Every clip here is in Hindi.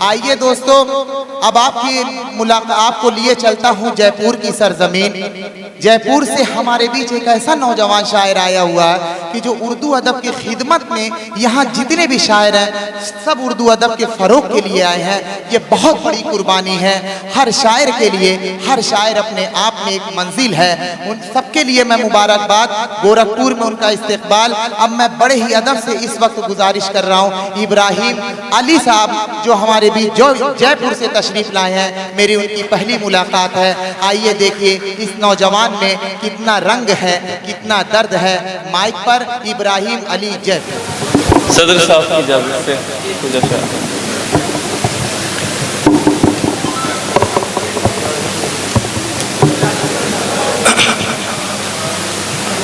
आइए दोस्तों, अब आपको लिए चलता हूँ जयपुर की सरजमीन। जयपुर से हमारे बीच एक ऐसा नौजवान शायर आया हुआ है कि जो उर्दू अदब की खिदमत में यहाँ जितने भी शायर हैं सब उर्दू अदब के फ़रोग के लिए आए हैं। ये बहुत बड़ी कुर्बानी है हर शायर के लिए। हर शायर अपने आप में एक मंजिल है। उन सबके लिए मैं मुबारकबाद। गोरखपुर में उनका इस्तकबाल। अब मैं बड़े ही अदब से इस वक्त गुजारिश कर रहा हूँ इब्राहिम अली साहब जो हमारे बीच जो जयपुर से तशरीफ लाए हैं, मेरी उनकी पहली मुलाकात है। आइए देखिए इस नौजवान में कितना रंग है, कितना दर्द है। माइक पर इब्राहिम अली जयपुर। सदर साहब की इजाज़त से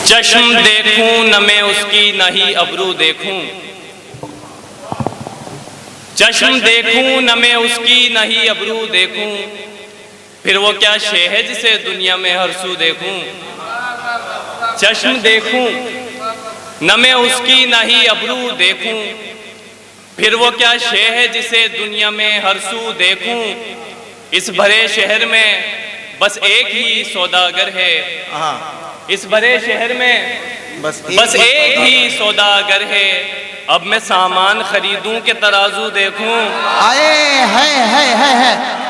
चश्म देखूं न मैं उसकी न ही अबरू देखूं, चश्म देखूं न मैं उसकी न ही अबरू देखूं, फिर वो क्या शहज से दुनिया में हर सू देखूं। चश्म देखूं न मैं उसकी न ही अबरू देखूं, फिर वो क्या शहज से दुनिया में हर सू देखूं। इस भरे शहर में बस एक ही सौदागर है, इस भरे शहर में बस एक ही सौदागर है। अब मैं सामान खरीदूं के तराजू देखूं। आए है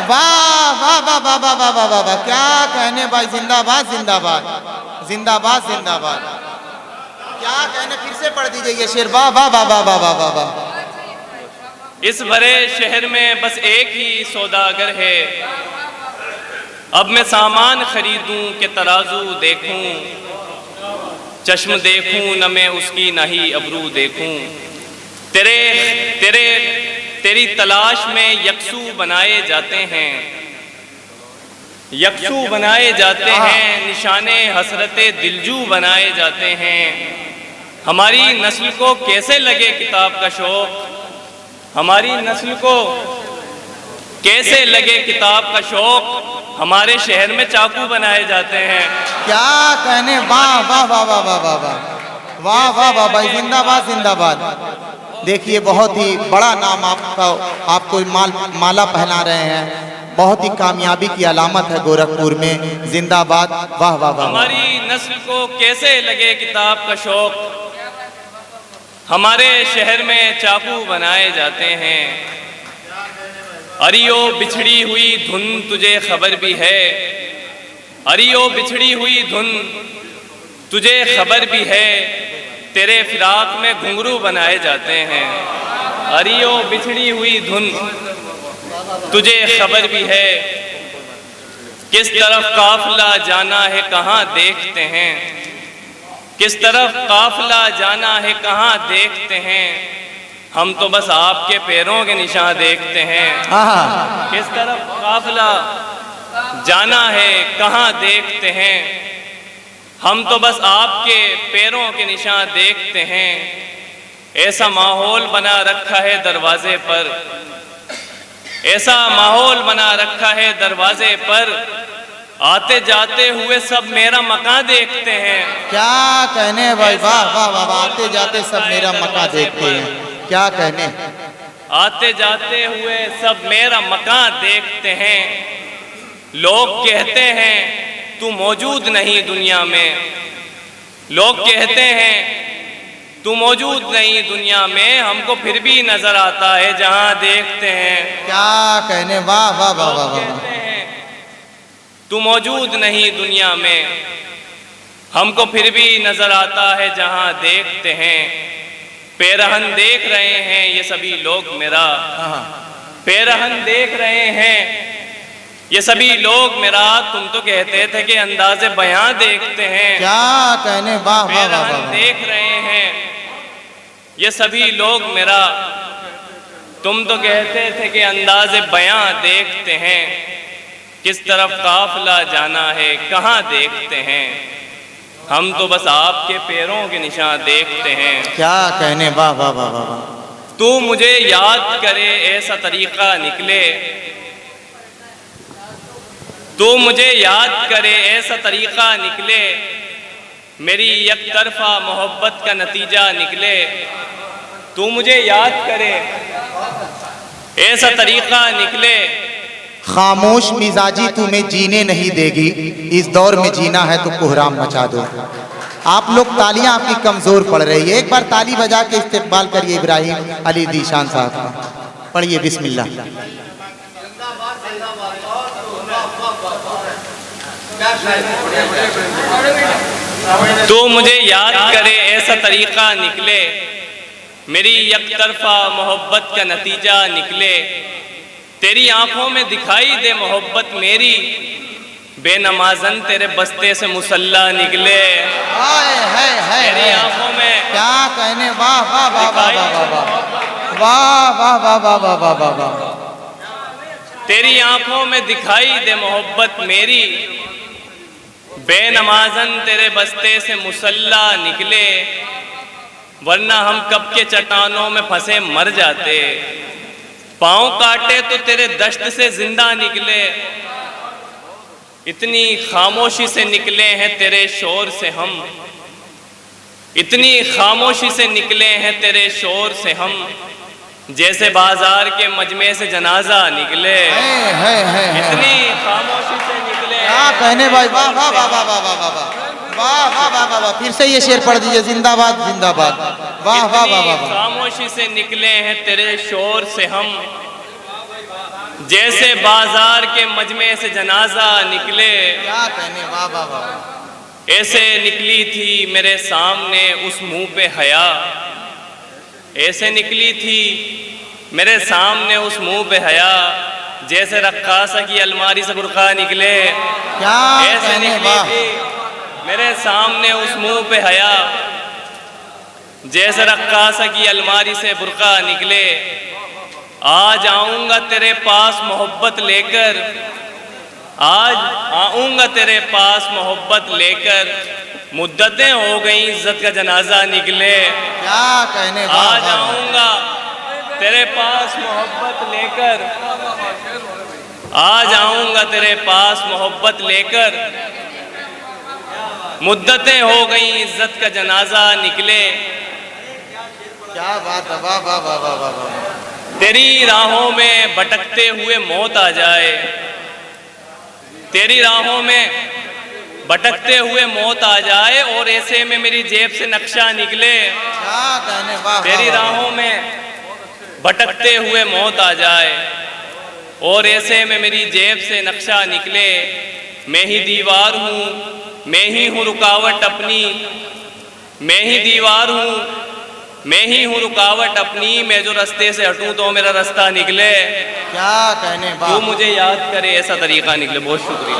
वाह वाह वाह वाह वाह वाह वाह वाह वाह, क्या कहने भाई। जिंदाबाद जिंदाबाद जिंदाबाद जिंदाबाद। क्या कहने, फिर से पढ़ दीजिए ये शेर। वाह वाह वाह वाह वाह वाह वाह वाह। इस भरे शहर में बस एक ही सौदागर है, अब मैं सामान खरीदूं के तराजू देखूं। चश्म देखूं न मैं उसकी न ही अबरू देखूं। तेरी तलाश में यकसू बनाए जाते हैं, यकसू बनाए जाते हैं। निशाने हसरते दिलजू बनाए जाते हैं। हमारी नस्ल को कैसे लगे किताब का शौक, हमारी नस्ल को कैसे लगे किताब का शौक। हमारे शहर में चाकू बनाए जाते हैं। क्या कहने, वाह वाह वाह वाह वाह वाह वाह वाह वाह वाह भाई। जिंदाबाद जिंदाबाद। देखिए बहुत ही बड़ा नाम आपको माला पहना रहे हैं। बहुत ही कामयाबी की अलामत है गोरखपुर में। जिंदाबाद। वाह वाह वाह। हमारी नस्ल को कैसे लगे किताब का शौक, हमारे शहर में चाकू बनाए जाते हैं। अरियो बिछड़ी हुई धुन तुझे खबर भी है, अरियो बिछड़ी हुई धुन तुझे खबर भी है। तेरे फिराक में घुंघरू बनाए जाते हैं। अरियो बिछड़ी हुई धुन तुझे खबर भी है। किस तरफ काफिला जाना है कहाँ देखते हैं, किस तरफ काफिला जाना है कहाँ देखते हैं। हम तो बस आपके पैरों के निशान देखते हैं। किस तरफ काफिला जाना है कहाँ देखते हैं। हम तो बस आपके पैरों के निशान देखते हैं। ऐसा माहौल बना रखा है दरवाजे पर, ऐसा माहौल बना रखा है दरवाजे पर। आते जाते हुए सब मेरा मकान देखते हैं। क्या कहने भाई, वाह वाह वाह। आते जाते सब मेरा मकान देखते हैं। क्या कहने, आते जाते हुए सब मेरा मकान देखते हैं। लोग कहते हैं तू मौजूद नहीं दुनिया में, लोग कहते हैं तू मौजूद नहीं दुनिया में। हमको फिर भी नजर आता है जहां देखते हैं। क्या कहने, वाह वाह वाह वाह वाह। कहते हैं तू मौजूद नहीं दुनिया में, हमको फिर भी नजर आता है जहां देखते हैं। पैरहन देख रहे हैं ये सभी लोग मेरा, पैरहन देख रहे हैं ये सभी लोग मेरा। तुम तो कहते थे कि अंदाज़े बयां देखते हैं। क्या कहने, वाह वाह वाह वाह। देख रहे हैं ये सभी लोग मेरा। तुम तो कहते थे कि अंदाज़े बयां देखते हैं। किस तरफ काफिला जाना है कहाँ देखते हैं। हम तो बस आपके पैरों के निशान देखते हैं। क्या कहने, वाह वाह वाह वाह। तू मुझे याद करे ऐसा तरीका निकले, तू मुझे याद करे ऐसा तरीका निकले। मेरी एक तरफा मोहब्बत का नतीजा निकले। तू मुझे याद करे ऐसा तरीका निकले। खामोश मिजाजी तुम्हें जीने नहीं देगी, इस दौर में जीना है तो कोहराम मचा दो। आप लोग तालियां आपकी कमजोर पड़ रही है, एक बार ताली बजा के इस्तेकबाल करिए इब्राहिम अली ज़ीशान साहब का। पढ़िए बिस्मिल्लाह। तो मुझे याद करे ऐसा तरीका निकले, मेरी यकतरफा मोहब्बत का नतीजा निकले। तेरी आंखों में दिखाई दे मोहब्बत मेरी, बेनमाजन तेरे बस्ते से मुसल्ला निकले। तेरी आंखों में क्या कहने, वाह वाह वाह वाह वाह वाह वाह वाह वाह वाह वाह वाह वाह। तेरी आंखों में दिखाई दे मोहब्बत मेरी, बेनमाजन तेरे बस्ते से मुसल्ला निकले। वरना हम कब के चट्टानों में फंसे मर जाते, पांव काटे तो तेरे दश्त से जिंदा निकले। इतनी खामोशी से निकले हैं तेरे शोर से हम, इतनी खामोशी से निकले हैं तेरे शोर से हम, जैसे बाजार के मजमे से जनाजा निकले। इतनी खामोशी से निकले। क्या कहने भाई, वाह वाह वाह वाह वाह वाह वाह वाह वाह वाह वाह वाह। फिर से ये शेर पढ़ दीजिए, जिंदाबाद जिंदाबाद। वाह वाह वाह वाह। खामोशी से निकले हैं तेरे शोर से हम, जैसे बाजार के मजमे से जनाजा निकले। क्या कहने, वाह वाह वाह। ऐसे निकली थी मेरे सामने उस मुंह पे हया, ऐसे निकली थी मेरे सामने उस मुंह पे हया, जैसे रक्कासा की अलमारी से बुर्का निकले। क्या ऐसे निकली थी मेरे सामने उस मुंह पे हया, जैसे रक्कासा की अलमारी से बुर्का निकले। आज आऊंगा तेरे पास मोहब्बत लेकर, आज आऊंगा तेरे पास मोहब्बत लेकर, मुद्दतें हो गई इज्जत का जनाजा निकले। क्या कहने, आज आऊंगा तेरे पास मोहब्बत लेकर, आज आऊंगा तेरे पास मोहब्बत लेकर, मुद्दतें हो गई इज्जत का जनाजा निकले। क्या बात है, वाह वाह वाह वाह वाह वाह। तेरी राहों में भटकते हुए मौत आ जाए, तेरी राहों में भटकते हुए मौत आ जाए, और ऐसे में मेरी जेब से नक्शा निकले। क्या कहने, वाह। तेरी राहों में भटकते हुए मौत आ जाए, और ऐसे में मेरी जेब से नक्शा निकले। मैं ही दीवार हूँ, मैं ही हूँ रुकावट अपनी, मैं ही दीवार हूँ, मैं ही हूँ रुकावट अपनी, मैं जो रास्ते से हटूं तो मेरा रास्ता निकले। क्या कहने, तू मुझे याद करे ऐसा तरीका निकले। बहुत शुक्रिया।